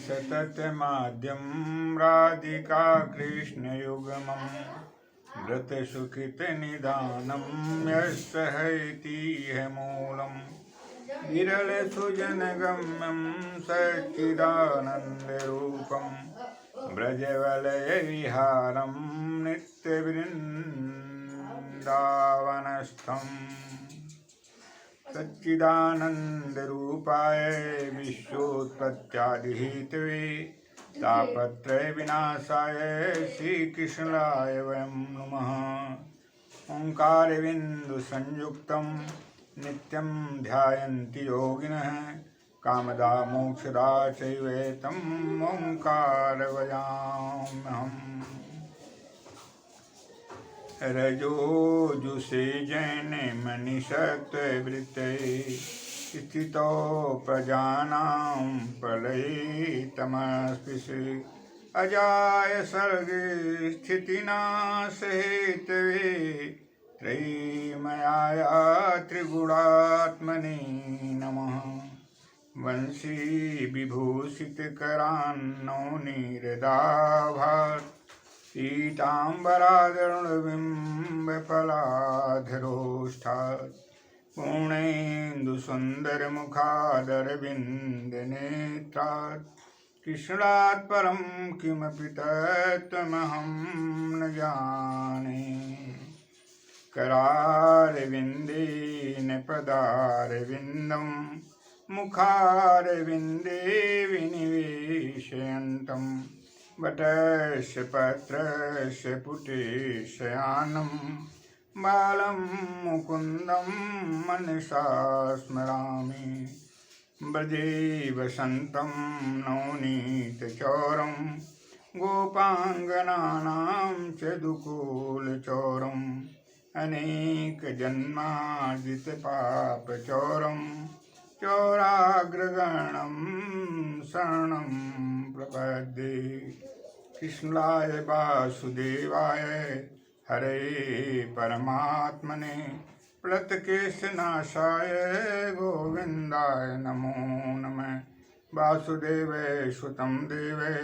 सततमाद्यं राधिका कृष्णयुग्मम् व्रतसुखितनिदानं यस्य हैतीह मूलम् विरलसुजनगम्यं सच्चिदानन्दरूपं व्रजवलयविहारं नित्यवृन्दावनस्थम् सच्चिदानन्दरूपाय विश्वोत्पत्त्यादिहेतवे तापत्रयविनाशाय श्रीकृष्णाय वयं नुमः। ओंकारबिन्दुसंयुक्तं नित्यं ध्यायन्ति योगिनः कामदा मोक्षदा चैवेतं ओंकारवयाम्यहम्। रजोजुषे जैने मनिषत्ववृत्ते स्थितो प्रजानां प्रलये तमस्पृशे अजाय सर्गे स्थितिनाशहेतवे त्रयीमयाय त्रिगुणात्मने नमः। वंशी विभूषितकरान्नौनिरदाभात् पीताम्बरादरुणबिम्बफलाधरोष्ठात् पूर्णेन्दुसुन्दरमुखादरविन्दनेत्रात् कृष्णात् परं किमपि तत्त्वमहं न जाने। करारविन्देन पदारविन्दं मुखारविन्दे विनिवेशयन्तं वटस्य पत्रस्य पुटेशयानं बालं मुकुन्दं मनसा स्मरामि। ब्रजे वसन्तं नवनीतचौरं गोपाङ्गनानां च दुकूलचौरम् अनेकजन्मार्जितपापचौरं चौराग्रगणं शरणं प्रपद्ये। कृष्णाय वासुदेवाय हरे परमात्मने प्लतकेशनाशाय गोविन्दाय नमो नमः। वासुदेवै सुतं देवै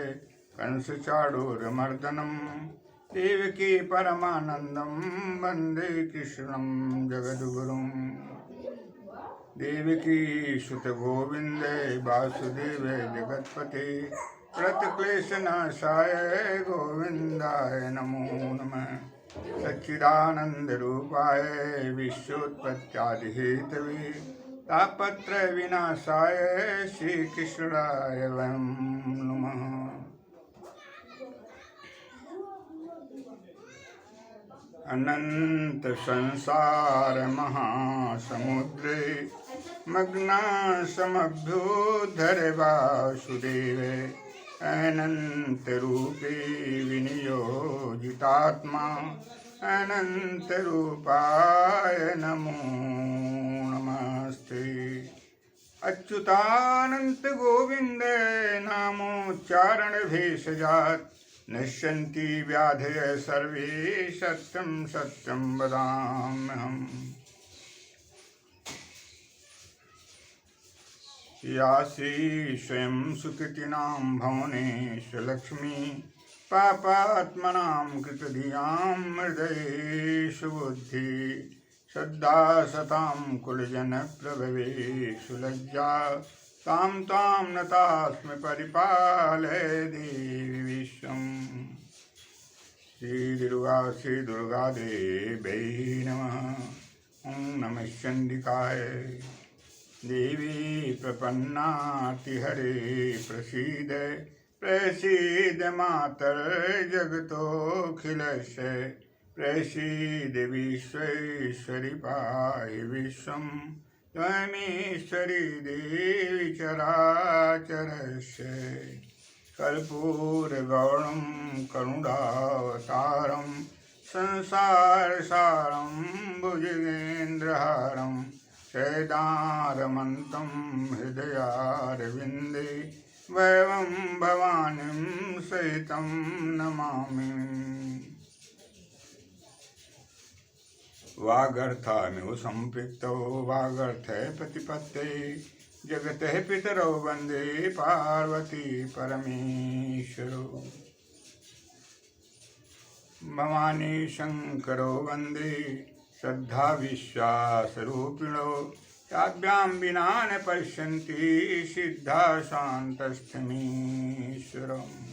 कंसचाणूरमर्दनं देवकी परमानन्दं वन्दे कृष्णं जगद्गुरुं। देवकी सुतगोविन्दे वासुदेवे जगत्पते प्लतक्लेशनाशाय गोविन्दाय नमो नमः। सच्चिदानन्दरूपाय विश्वोत्पत्त्यादिहेतवे तापत्रयविनाशाय श्रीकृष्णाय वयं नुमः। अनंत संसार महासमुद्रे मग्ना समभ्योद्धर वासुदेवे अनंत रूपे विनियोजितात्मा अनंत रूपाय नमो नमस्ते। अच्युतानंत गोविंद नामोच्चारण भेषजात् नश्यन्ति व्याधय सर्वे सत्यं सत्यं वदाम्यहम्। यासी स्वयं सुकृतिनां भवनेषु लक्ष्मी पापात्मनां कृतधियां हृदयेषु बुद्धि श्रद्धा सतां कुलजनप्रभवेषु लज्जा तां तां नतास्मि परिपालय देवी विश्वम्। श्री दुर्गा देवी नमः। ओं नमः चण्डिकाय। देवी प्रपन्नातिहरे प्रसीद प्रसीद मातर जगतोऽखिलस्य प्रसीद विश्वेश्वरि पाहि विश्वम्। त्वमेश्वरी देवी चराचरस्य कर्पूरगौरं करुणावतारं संसारसारं भुजगेन्द्रहारं सदारमन्तं हृदयारविन्दे वैवं भवानीं सहितं नमामि। वागर्थामिव सम्पृक्तौ वागर्थे प्रतिपत्ते जगतः पितरौ वन्दे पार्वती परमेश्वरौ भवानी शङ्करौ वन्दे श्रद्धा विश्वासरूपिणौ याभ्यां विना न पश्यन्ति सिद्धा शान्तस्थमीश्वरम्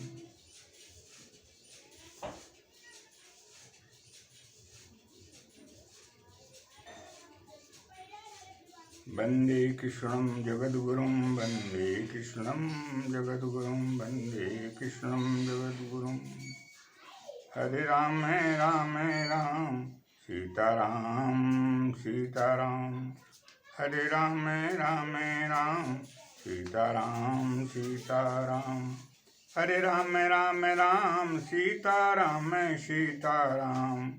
वन्दे कृष्णं जगद्गुरुं वन्दे कृष्णं जगद्गुरुं वन्दे कृष्णं जगद्गुरुं हरे राम राम सीताराम सीताराम हरे राम राम सीताराम सीताराम हरे राम राम सीताराम सीताराम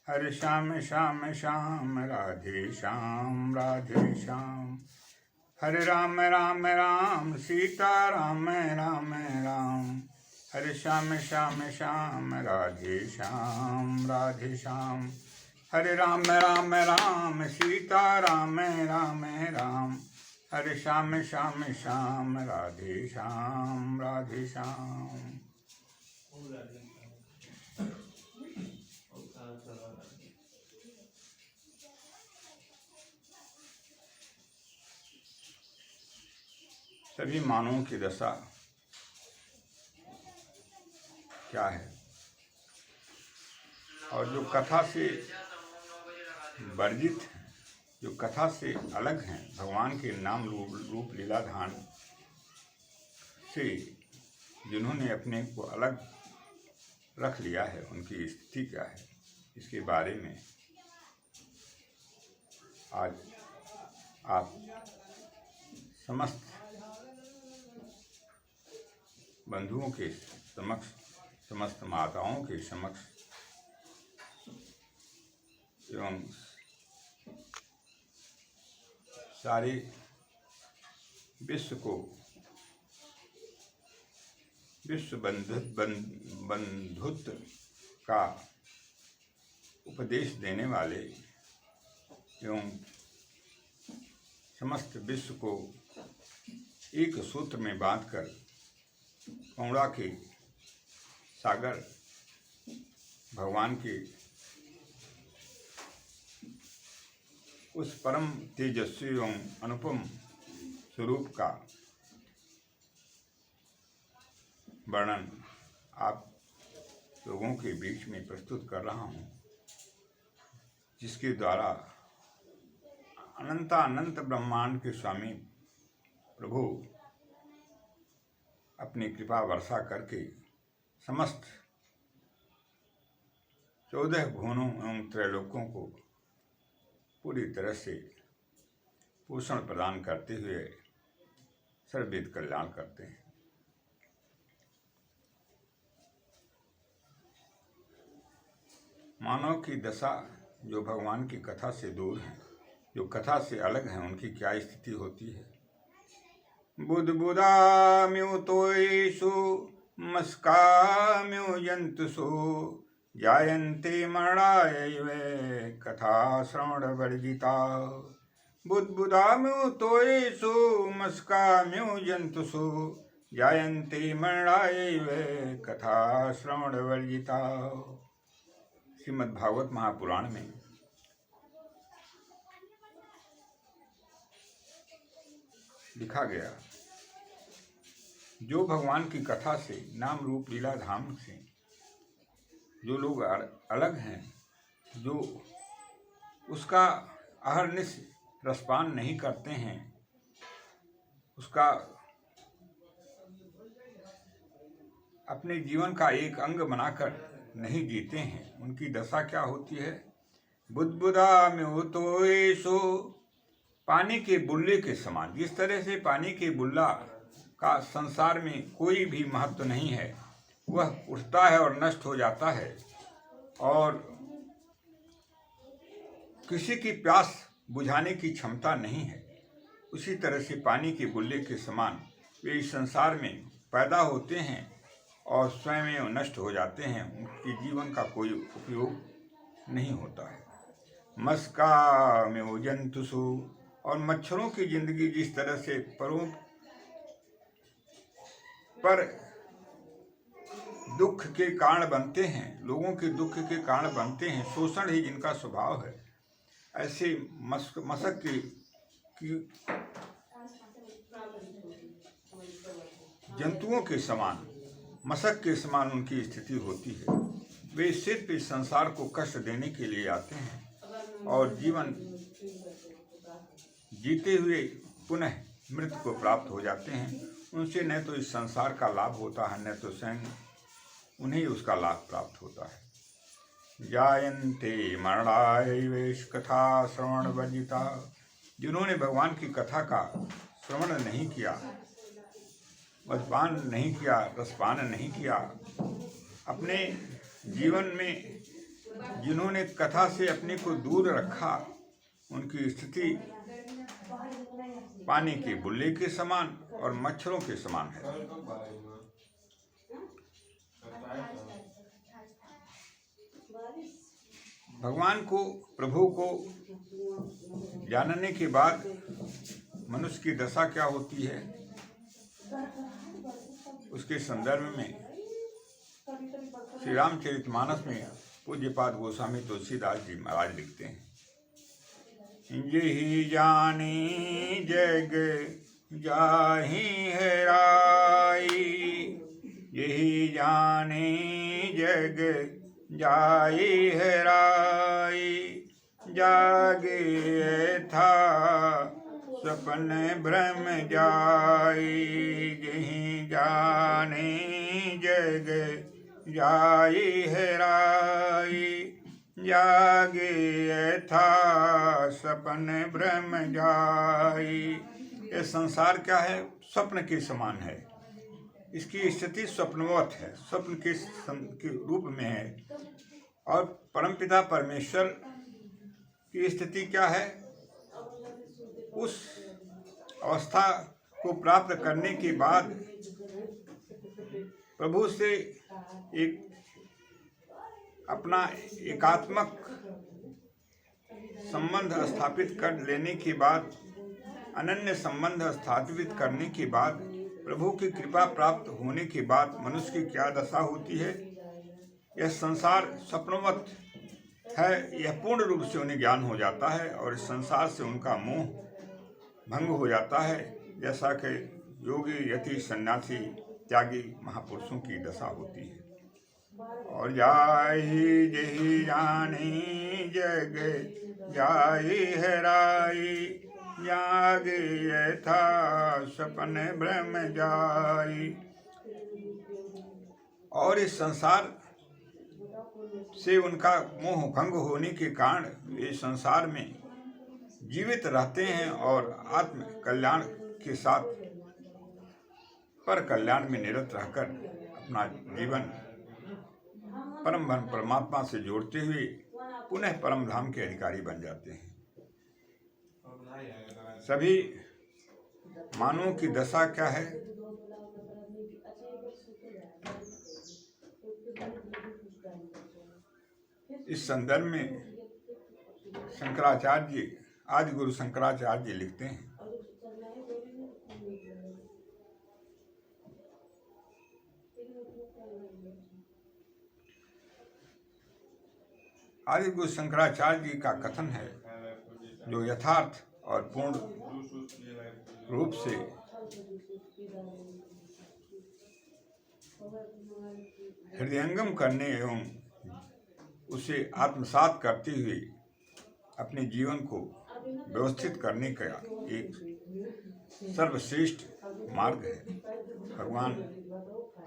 हरे श्याम श्याम श्याम राधे श्याम राधे श्याम हरे राम राम सीताराम राम राम हरे श्याम श्याम श्याम राधे श्याम राधे श्याम हरे राम राम सीताराम राम राम हरे श्याम श्याम श्याम राधे श्याम राधे श्याम सभी मानवों की दशा क्या है और जो कथा से वर्जित हैं, जो कथा से अलग हैं, भगवान के नाम रूप लीला धान से जिन्होंने अपने को अलग रख लिया है, उनकी स्थिति क्या है, इसके बारे में आज आप समस्त बंधुओं के समक्ष, समस्त माताओं के समक्ष एवं सारे विश्व को विश्व बंधुत्व का उपदेश देने वाले एवं समस्त विश्व को एक सूत्र में बांधकर करुणा के सागर भगवान के उस परम तेजस्वी एवं अनुपम स्वरूप का वर्णन आप लोगों के बीच में प्रस्तुत कर रहा हूँ, जिसके द्वारा अनंत ब्रह्मांड के स्वामी प्रभु अपनी कृपा वर्षा करके समस्त 14 भुवनों एवं त्रैलोकों को पूरी तरह से पोषण प्रदान करते हुए सर्वविध कल्याण करते हैं। मानव की दशा जो भगवान की कथा से दूर हैं, जो कथा से अलग हैं, उनकी क्या स्थिति होती है। बुद्बुदाम्युतोषु मस्काम्युजन्तुषु जायन्ते मरणायैव कथा श्रवणवर्जिता। बुद्बुदाम्युतोषु मस्काम्युजन्तुषु जायन्ते मरणायैव कथा श्रवणवर्जिता। श्रीमद्भागवत महापुराण में लिखा गया, जो भगवान की कथा से, नाम रूप लीला धाम से जो लोग अलग हैं, जो उसका अहरनिश रसपान नहीं करते हैं, उसका अपने जीवन का एक अंग बनाकर नहीं जीते हैं, उनकी दशा क्या होती है। बुद्बुदाम्युतोषु, पानी के बुल्ले के समान। जिस तरह से पानी के बुल्ला का संसार में कोई भी महत्व नहीं है, वह उठता है और नष्ट हो जाता है और किसी की प्यास बुझाने की क्षमता नहीं है, उसी तरह से पानी के बुल्ले के समान वे इस संसार में पैदा होते हैं और स्वयं नष्ट हो जाते हैं, उनके जीवन का कोई उपयोग नहीं होता है। मस्काम्युजन्तुषु, और मच्छरों की जिंदगी जिस तरह से परों पर दुख के कारण बनते हैं, लोगों के दुख के कारण बनते हैं, शोषण ही जिनका स्वभाव है, ऐसे मशक की जंतुओं के समान, मशक के समान उनकी स्थिति होती है। वे सिर्फ इस संसार को कष्ट देने के लिए आते हैं और जीवन जीते हुए पुनः मृत्यु को प्राप्त हो जाते हैं। उनसे न तो इस संसार का लाभ होता है, न तो स्वयं उन्हें उसका लाभ प्राप्त होता है। जायन्ते मरणायवेश कथा श्रवण वर्जिता, जिन्होंने भगवान की कथा का श्रवण नहीं किया, मद्यपान नहीं किया, रसपान नहीं किया, अपने जीवन में जिन्होंने कथा से अपने को दूर रखा, उनकी स्थिति पानी के बुल्ले के समान और मच्छरों के समान है। भगवान को, प्रभु को जानने के बाद मनुष्य की दशा क्या होती है, उसके संदर्भ में श्री रामचरितमानस में पूज्यपाद गोस्वामी तुलसीदास जी महाराज लिखते हैं, यही जानी जग जाहि हेराई, यही जाने जग जाई हेराई, जागे था सपन भ्रम जाई, यही जाने जग जाई हेराई, जागे था सपन भ्रम जाई। ये संसार क्या है? स्वप्न के समान है। इसकी स्थिति स्वप्नवत है, स्वप्न के रूप में है। और परमपिता परमेश्वर की स्थिति क्या है? उस अवस्था को प्राप्त करने के बाद प्रभु से एक अपना एकात्मक संबंध स्थापित कर लेने के बाद, अनन्य संबंध स्थापित करने के बाद, प्रभु की कृपा प्राप्त होने के बाद मनुष्य की क्या दशा होती है? यह संसार स्वप्नवत है, यह पूर्ण रूप से उन्हें ज्ञान हो जाता है और इस संसार से उनका मोह भंग हो जाता है, जैसा कि योगी, यति, सन्यासी, त्यागी महापुरुषों की दशा होती है। और जाहि जहि जानी जग जाई हेराई, जागे यथा सपन भ्रम जाई। और इस संसार से उनका मोह भंग होने के कारण वे संसार में जीवित रहते हैं और आत्म कल्याण के साथ पर कल्याण में निरत रहकर अपना जीवन परम परमात्मा से जोड़ते हुए पुनः परम धाम के अधिकारी बन जाते हैं। सभी मानवों की दशा क्या है? इस संदर्भ में शंकराचार्य जी, आदि गुरु शंकराचार्य जी लिखते हैं, आदि गुरु शंकराचार्य जी का कथन है, जो यथार्थ और पूर्ण रूप से हृदयंगम करने एवं उसे आत्मसात करते हुए अपने जीवन को व्यवस्थित करने का एक सर्वश्रेष्ठ मार्ग है। भगवान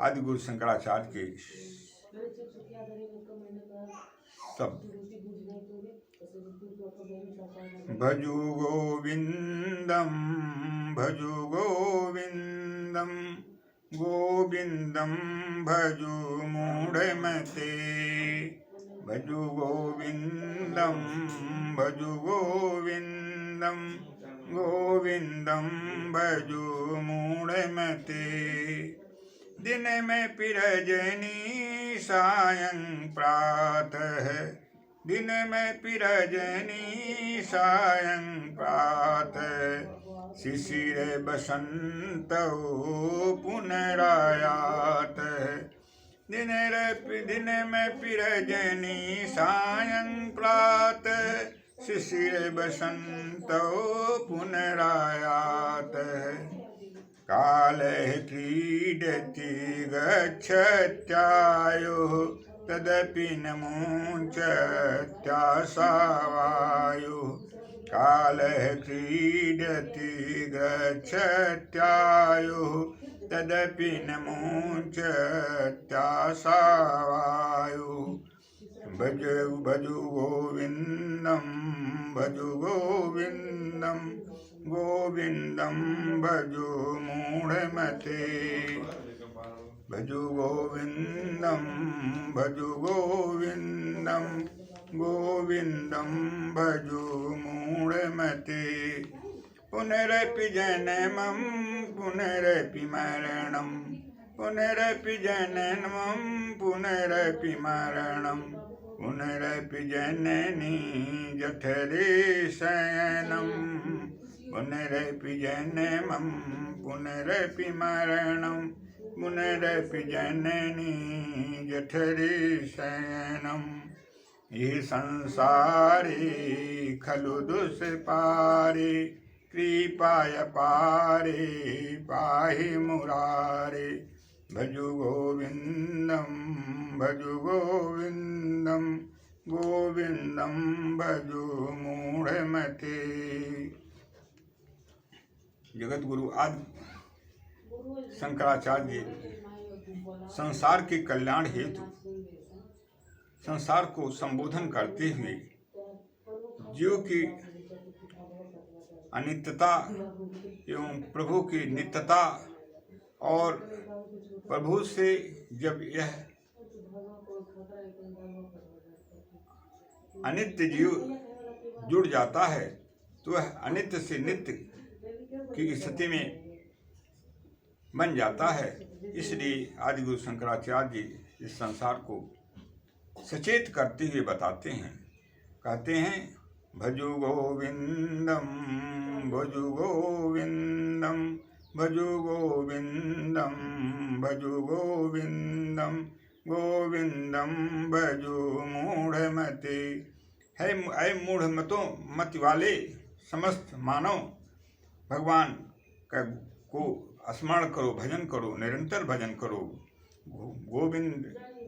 आदि गुरु शंकराचार्य के शब्द, भजु गोविंदम भजु गोविंदम, गोविंदम भजु मूढ़मते, भजु गोविंदम भजु गोविंदम, गोविंदम भजु मूढ़मते। दिन में पिरजनी सायं प्रातः, दिन में पिरजनी सायं प्रातः शिशिर बसंत पुनरायात दिन में पिरजनी सायं प्रातः शिशिर बसंत पुनरायात कालः क्रीडति गच्छत्यायुः तदपि न मुञ्चत्याशा वायुः कालः क्रीडति गच्छत्यायुः तदपि न मुञ्चत्याशा वायुः भजु भजु गोविन्दं गोविन्दं भजु मूढमते भजु गोविन्दं गोविन्दं भजु मूढमते पुनरपि जन्मं पुनरपि मरणं पुनरपि जन्मं पुनरपि मरणं पुनरपि जननी जठरे शयनं पुनरपि जन्मं पुनरपि मरणं पुनरपि जननी जठरे शयनं ये संसारे खलु दुष्पारे कृपाय पारे पाहि मुरारे भजु गोविन्दं गोविन्दं भजु मूढमते। जगत गुरु आदि शंकराचार्य जी संसार के कल्याण हेतु संसार को संबोधन करते हुए जीव की अनित्यता एवं प्रभु की नित्यता और प्रभु से जब यह अनित्य जीव जुड़ जाता है तो वह अनित्य से नित्य की स्थिति में बन जाता है। इसलिए आदि गुरु शंकराचार्य जी इस संसार को सचेत करते हुए बताते हैं, कहते हैं भजु गोविन्दं भजु गोविन्दं भजु गोविन्दं भजु गोविन्दं गोविन्दं भजु मूढ़मते। है मूढ़ मत वाले समस्त मानव भगवान को स्मरण करो, भजन करो, निरंतर भजन करो, गोविंद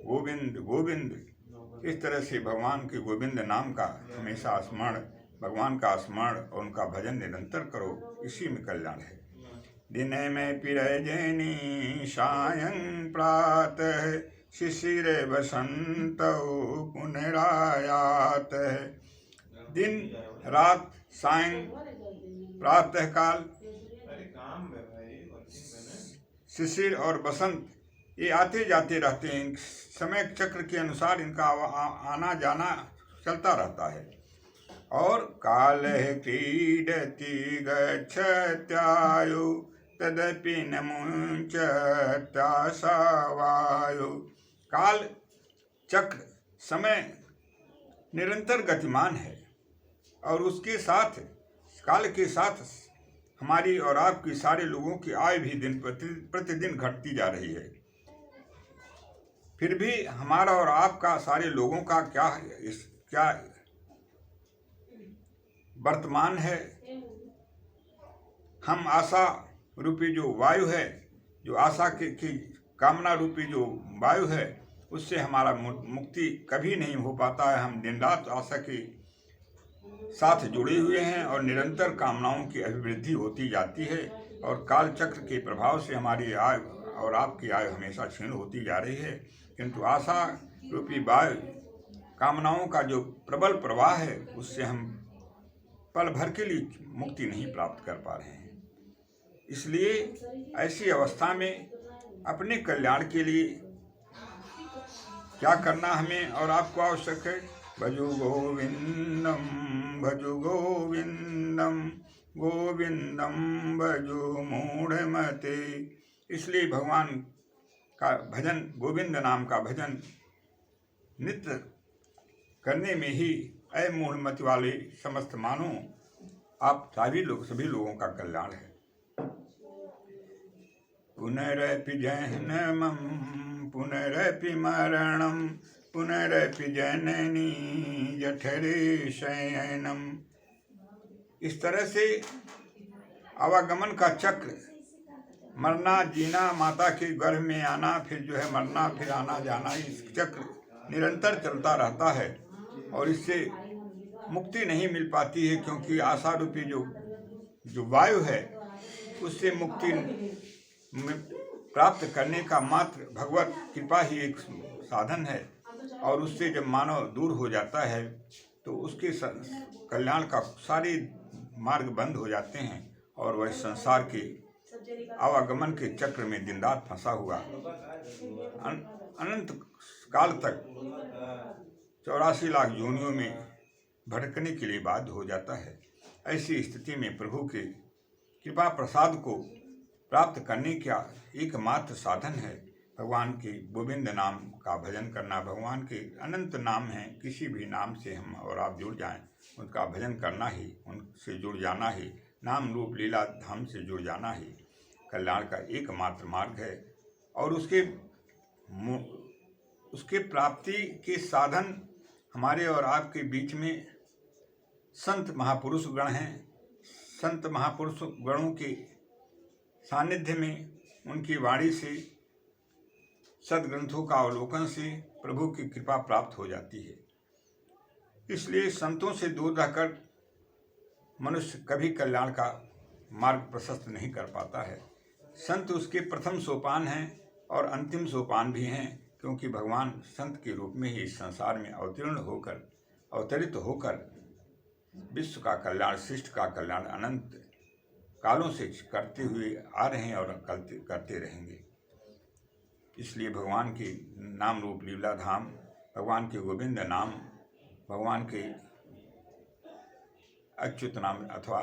गोविंद गोविंद। इस तरह से भगवान के गोविंद नाम का हमेशा स्मरण, भगवान का स्मरण और उनका भजन निरंतर करो, इसी में कल्याण है। दिन में पिरजनी सायं प्रातः शिशिर बसंत पुनरायात। दिन रात सायं प्रातः काल शिशिर और बसंत ये आते जाते रहते हैं। समय चक्र के अनुसार इनका आना जाना चलता रहता है। और कालः क्रीडति गच्छत्यायु तदपि न मुञ्चत्याशा वायु। काल चक्र समय निरंतर गतिमान है और उसके साथ काल के साथ हमारी और आपकी सारे लोगों की आयु भी दिन प्रतिदिन घटती जा रही है। फिर भी हमारा और आपका सारे लोगों का क्या वर्तमान है। हम आशा रूपी जो वायु है, जो आशा की कामना रूपी जो वायु है, उससे हमारा मुक्ति कभी नहीं हो पाता है। हम दिन रात आशा के साथ जुड़े हुए हैं और निरंतर कामनाओं की अभिवृद्धि होती जाती है और काल चक्र के प्रभाव से हमारी आयु और आपकी आयु हमेशा क्षीण होती जा रही है। किंतु आशा रूपी वायु कामनाओं का जो प्रबल प्रवाह है, उससे हम पल भर के लिए मुक्ति नहीं प्राप्त कर पा रहे हैं। इसलिए ऐसी अवस्था में अपने कल्याण के लिए क्या करना हमें और आपको आवश्यक है। भजु गोविंदम गोविंदम भजु मूढ़मते। इसलिए भगवान का भजन, गोविंद नाम का भजन नित्य करने में ही ऐ मूढ़मति वाले समस्त मानो आप सभी लोगों का कल्याण है। पुनरपि जन्मं पुनरपि मरणं पुनरपि जननी जठरे शयनम। इस तरह से आवागमन का चक्र, मरना जीना, माता के गर्भ में आना, फिर जो है मरना, फिर आना जाना, इस चक्र निरंतर चलता रहता है और इससे मुक्ति नहीं मिल पाती है, क्योंकि आशा रूपी जो वायु है उससे मुक्ति प्राप्त करने का मात्र भगवत कृपा ही एक साधन है। और उससे जब मानव दूर हो जाता है तो उसके कल्याण का सारे मार्ग बंद हो जाते हैं और वह संसार के आवागमन के चक्र में दिन रात फंसा हुआ अनंत काल तक 84 लाख योनियों में भटकने के लिए बाध्य हो जाता है। ऐसी स्थिति में प्रभु के कृपा प्रसाद को प्राप्त करने का एकमात्र साधन है भगवान के गोविंद नाम का भजन करना। भगवान के अनंत नाम हैं, किसी भी नाम से हम और आप जुड़ जाएं, उनका भजन करना ही, उनसे जुड़ जाना ही, नाम रूप लीला धाम से जुड़ जाना ही कल्याण का एकमात्र मार्ग है। और उसके प्राप्ति के साधन हमारे और आपके बीच में संत महापुरुष गण हैं। संत महापुरुष गणों के सानिध्य में, उनकी वाणी से, सदग्रंथों का अवलोकन से प्रभु की कृपा प्राप्त हो जाती है। इसलिए संतों से दूर रहकर मनुष्य कभी कल्याण का मार्ग प्रशस्त नहीं कर पाता है। संत उसके प्रथम सोपान हैं और अंतिम सोपान भी हैं, क्योंकि भगवान संत के रूप में ही इस संसार में अवतरित होकर विश्व का कल्याण, सृष्टि का कल्याण अनंत कालों से करते हुए आ रहे हैं और करते रहेंगे। इसलिए भगवान के नाम रूप लीला धाम, भगवान के गोविंद नाम, भगवान के अच्युत नाम अथवा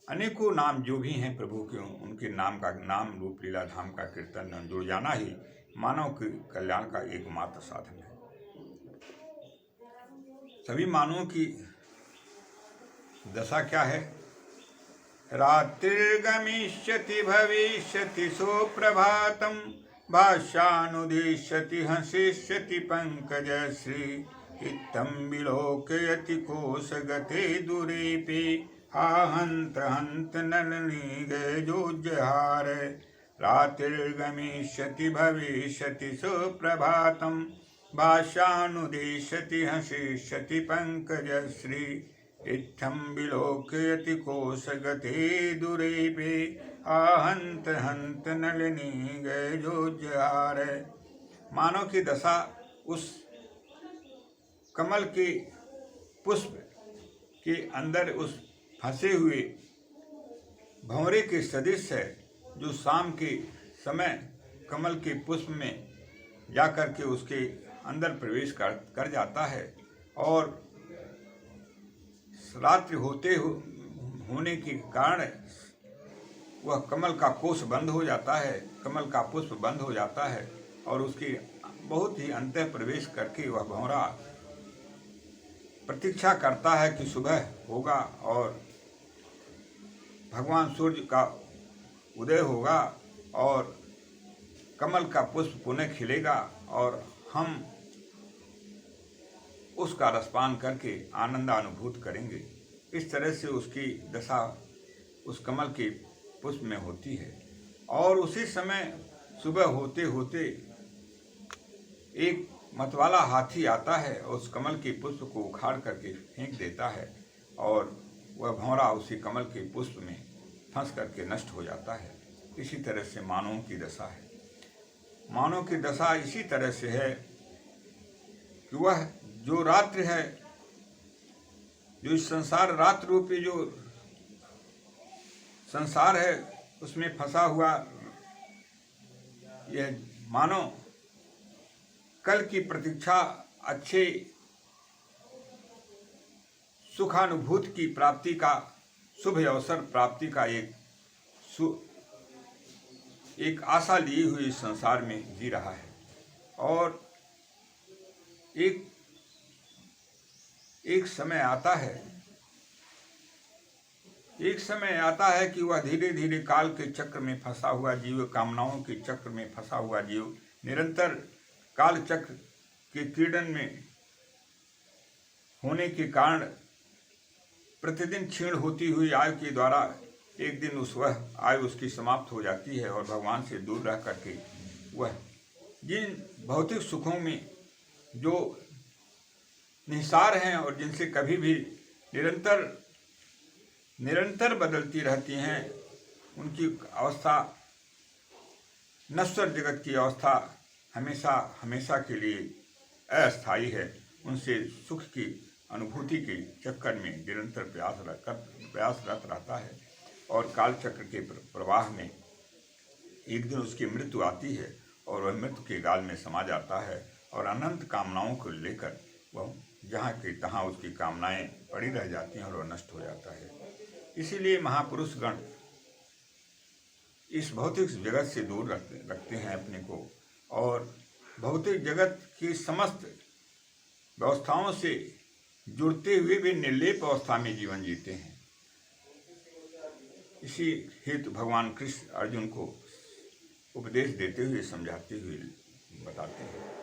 अनेकों नाम जो भी हैं प्रभु के, उनके नाम रूप लीला धाम का कीर्तन जुड़ जाना ही मानव के कल्याण का एकमात्र साधन है। सभी मानवों की दशा क्या है? रात्रिर्गमिष्यति भविष्यति सुप्रभातं भाष्यानुदिश्यति हसिष्यति पंकजश्री इत्थं विलोकयति कोशगते दुरेपि हंत हंत नलिनी गयोज्जहार। रात्रिर्गमिष्यति भविष्यति सुप्रभातं भाष्यानुदिश्यति हसिष्यति पंकजश्री इत्थं विलोकयति कोशगते दुरेपि हंत हंत नलिनी गयोज्जहार। मानव की दशा उस कमल के पुष्प के अंदर उस फंसे हुए भंवरे के सदृश है, जो शाम के समय कमल के पुष्प में जाकर के उसके अंदर प्रवेश कर जाता है और रात्रि होने के कारण वह कमल का कोश बंद हो जाता है, कमल का पुष्प बंद हो जाता है और उसकी बहुत ही अंतर प्रवेश करके वह भंवरा प्रतीक्षा करता है कि सुबह होगा और भगवान सूर्य का उदय होगा और कमल का पुष्प पुनः खिलेगा और हम उसका रसपान करके आनंद अनुभूत करेंगे। इस तरह से उसकी दशा उस कमल के पुष्प में होती है। और उसी समय सुबह होते होते एक मतवाला हाथी आता है और उस कमल के पुष्प को उखाड़ करके फेंक देता है और वह भंवरा उसी कमल के पुष्प में फंस करके नष्ट हो जाता है। इसी तरह से मानवों की दशा है। मानव की दशा इसी तरह से है कि वह जो रात्रि है, जो इस संसार रात्र रूपी जो संसार है उसमें फंसा हुआ यह मानव कल की प्रतीक्षा, अच्छे सुखानुभूति की प्राप्ति का, शुभ अवसर प्राप्ति का एक आशा लिए हुए इस संसार में जी रहा है और एक एक समय आता है कि वह धीरे धीरे काल के चक्र में फंसा हुआ जीव, कामनाओं के चक्र में फंसा हुआ जीव निरंतर काल चक्र के क्रीडन में होने के कारण प्रतिदिन क्षीण होती हुई आयु के द्वारा एक दिन वह आयु उसकी समाप्त हो जाती है और भगवान से दूर रह करके वह जिन भौतिक सुखों में जो निसार हैं और जिनसे कभी भी निरंतर बदलती रहती हैं, उनकी अवस्था नश्वर जगत की अवस्था हमेशा के लिए अस्थायी है। उनसे सुख की अनुभूति के चक्कर में निरंतर प्रयासरत रहता है और काल चक्र के प्रवाह में एक दिन उसकी मृत्यु आती है और वह मृत्यु के गाल में समा जाता है और अनंत कामनाओं को लेकर वह जहाँ के तहाँ उसकी कामनाएं पड़ी रह जाती हैं और वह नष्ट हो जाता है। इसीलिए महापुरुष गण इस भौतिक जगत से दूर रखते हैं अपने को और भौतिक जगत की समस्त व्यवस्थाओं से जुड़ते हुए भी निर्लेप अवस्था में जीवन जीते हैं। इसी हेतु भगवान कृष्ण अर्जुन को उपदेश देते हुए समझाते हुए बताते हैं,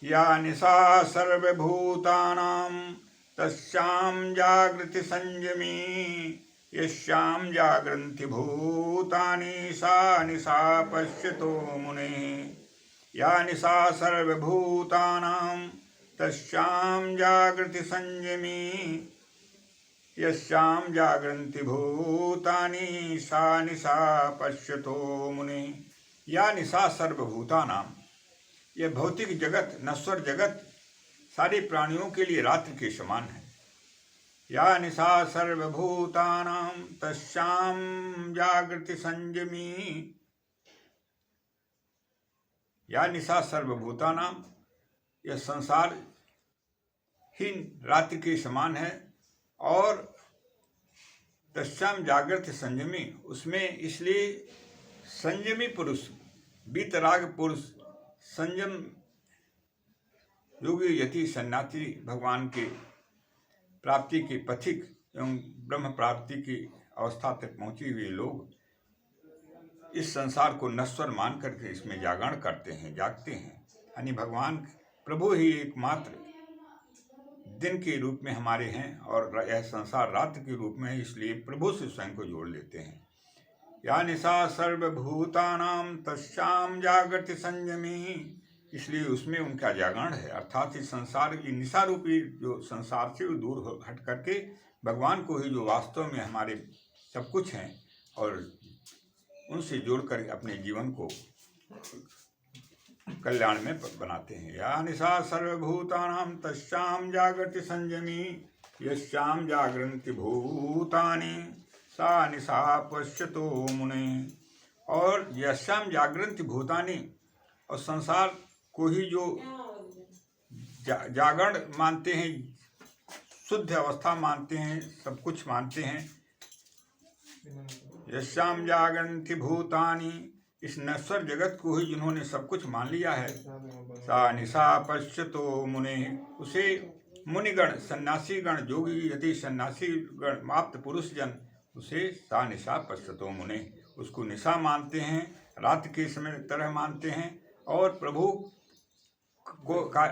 या निशा सर्वभूतानां तस्यां जागृति संयमी, यस्यां जागृन्ति भूतानि सा निशा पश्यतो मुने। या निशा सर्वभूतानां तस्यां जागृति संयमी, यस्यां जागृन्ति भूतानि सा निशा पश्यतो मुने। या निशा सर्वभूतानां, यह भौतिक जगत नश्वर जगत सारे प्राणियों के लिए रात्रि के समान है। या निशा सर्वभूतानां तस्यां जागृति संयमी, या निशा सर्वभूतानां, यह संसार ही रात्रि के समान है और तस्यां जागृति संयमी, उसमें इसलिए संयमी पुरुष, वीतराग पुरुष, संयम योगी यति सन्यासी भगवान के प्राप्ति के पथिक एवं ब्रह्म प्राप्ति की अवस्था तक पहुँचे हुए लोग इस संसार को नश्वर मान करके इसमें जागरण करते हैं, जागते हैं। यानी भगवान प्रभु ही एकमात्र दिन के रूप में हमारे हैं और यह संसार रात्रि के रूप में है, इसलिए प्रभु से स्वयं को जोड़ लेते हैं। या निशा सर्वभूतानां तस्यां जागृति संयमी, इसलिए उसमें उनका जागरण है, अर्थात इस संसार की निशा रूपी जो संसार से दूर हट करके भगवान को ही जो वास्तव में हमारे सब कुछ हैं और उनसे जोड़कर अपने जीवन को कल्याण में बनाते हैं। या निशा सर्वभूतानां तस्यां जागृति संयमी, यस्यां जागृन्ति भूतानि सा निशा पश्यतो मुने। और यस्यां जागृन्ति भूतानि, और संसार को ही जो जागरण मानते हैं, शुद्ध अवस्था मानते हैं, सब कुछ मानते हैं। यस्यां जागृन्ति भूतानि, इस नश्वर जगत को ही जिन्होंने सब कुछ मान लिया है, सा निशा पश्यतो मुने, उसे मुनिगण, सन्यासी गण, जोगी यदि सन्यासी गण, माप्त पुरुष जन उसे सा निशा पश्यतो मुने, उसको निशा मानते हैं, रात के समय तरह मानते हैं और प्रभु को का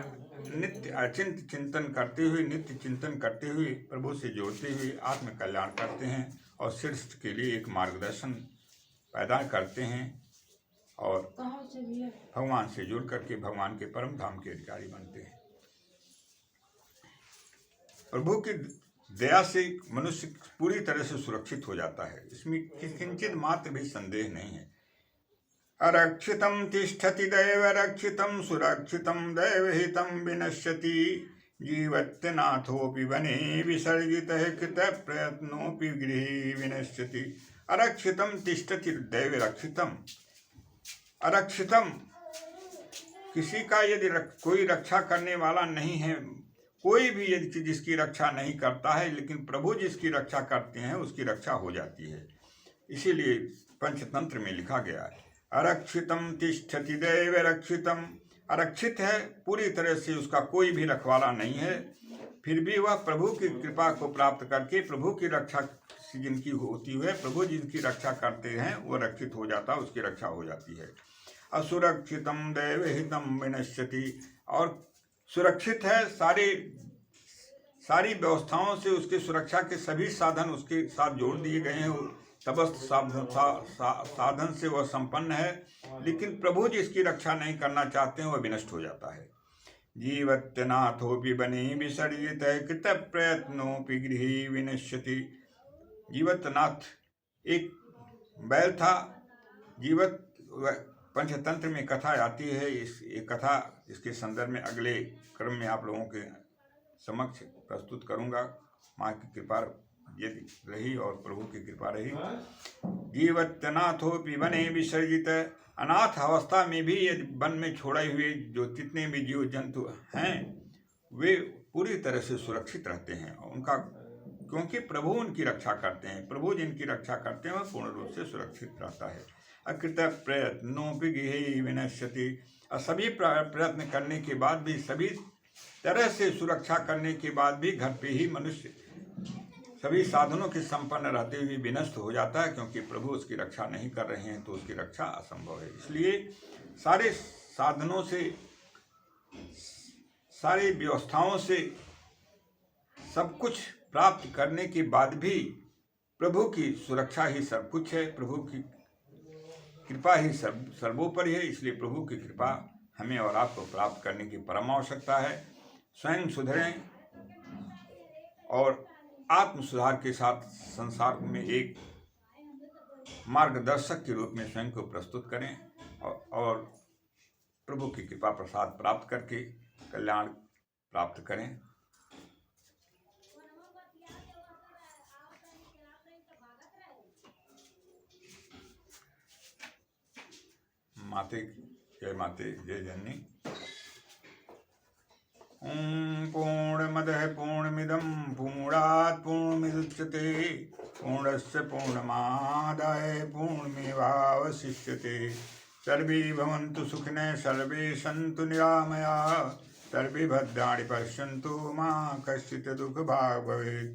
नित्य अचिंत चिंतन करते हुए, नित्य चिंतन करते हुए प्रभु से जोड़ते हुए आत्म कल्याण करते हैं और श्रेष्ठ के लिए एक मार्गदर्शन पैदा करते हैं और भगवान से जुड़ करके भगवान के परम धाम के अधिकारी बनते हैं। प्रभु की दया से मनुष्य पूरी तरह से सुरक्षित हो जाता है, इसमें किंचित मात्र भी संदेह नहीं है। अरक्षितं तिष्ठति दैव रक्षितं, सुरक्षितं दैवहितं विनश्यति, जीवत्यनाथोऽपि वने विसर्जितः कृतप्रयत्नोऽपि गृहे विनश्यति। अरक्षितं तिष्ठति दैव रक्षितं, अरक्षितम, किसी का यदि कोई रक्षा करने वाला नहीं है, कोई भी यदि जिसकी रक्षा नहीं करता है, लेकिन प्रभु जिसकी रक्षा करते हैं उसकी रक्षा हो जाती है। इसीलिए पंचतंत्र में लिखा गया है, अरक्षितम तिष्ठति दैव रक्षितम, अरक्षित है, पूरी तरह से उसका कोई भी रखवाला नहीं है, फिर भी वह प्रभु की कृपा को प्राप्त करके प्रभु की रक्षा जिनकी होती है, प्रभु जिनकी रक्षा करते हैं वो रक्षित हो जाता है, उसकी रक्षा हो जाती है। असुरक्षितम दैवहितम विनश्यति, और सुरक्षित है सारी व्यवस्थाओं से, उसकी सुरक्षा के सभी साधन उसके साथ जोड़ दिए गए हैं, समस्त साधन से वह संपन्न है, लेकिन प्रभु जिसकी रक्षा नहीं करना चाहते हैं वह विनष्ट हो जाता है। जीवत्यनाथोपि बने विसर्जित कृत प्रयत्नोपि गृही विनश्यति। जीवतनाथ एक बैल था। जीवत पंचतंत्र में कथा आती है, ये कथा इसके संदर्भ में अगले क्रम में आप लोगों के समक्ष प्रस्तुत करूंगा, माँ की कृपा यदि रही और प्रभु की कृपा रही। जीवत्यनाथोपि वने विसर्जित, अनाथ अवस्था में भी यदि वन में छोड़े हुए जो जितने भी जीव जंतु हैं वे पूरी तरह से सुरक्षित रहते हैं, उनका क्योंकि प्रभु उनकी रक्षा करते हैं। प्रभु जिनकी रक्षा करते हैं वह पूर्ण रूप से सुरक्षित रहता है। अकृत प्रयत्नोपि गृही विनश्यति, और सभी प्रयत्न करने के बाद भी, सभी तरह से सुरक्षा करने के बाद भी घर पे ही मनुष्य सभी साधनों के संपन्न रहते हुए विनष्ट हो जाता है, क्योंकि प्रभु उसकी रक्षा नहीं कर रहे हैं तो उसकी रक्षा असंभव है। इसलिए सारे साधनों से, सारी व्यवस्थाओं से सब कुछ प्राप्त करने के बाद भी प्रभु की सुरक्षा ही सब कुछ है, प्रभु की कृपा ही सर्वोपरि है। इसलिए प्रभु की कृपा हमें और आपको प्राप्त करने की परम आवश्यकता है। स्वयं सुधरें और आत्म सुधार के साथ संसार में एक मार्गदर्शक के रूप में स्वयं को प्रस्तुत करें और प्रभु की कृपा प्रसाद प्राप्त करके कल्याण प्राप्त करें। माते जय माते जय जननी। पूर्णमदः पूर्णमिदं पूर्णात् पूर्णमुदच्यते पूर्णस्य पूर्णमादाय पूर्णमेवावशिष्यते। सर्वे भवन्तु सुखिनः सर्वे सन्तु निरामयाः सर्वे भद्राणि पश्यन्तु मा कश्चित् दुःखभाग् भवेत्।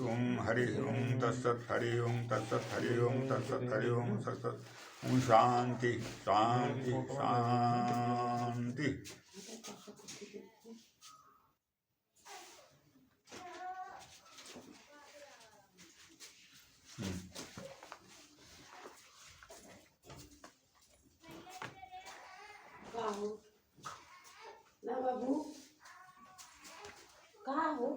ओम हरि ओम तत्सत् हरि ओम तत्सत् हरि ओम तत्सत् हरि ओम तत्सत्। ओम शांति शांति शांति। ना बाबू कहाँ हो?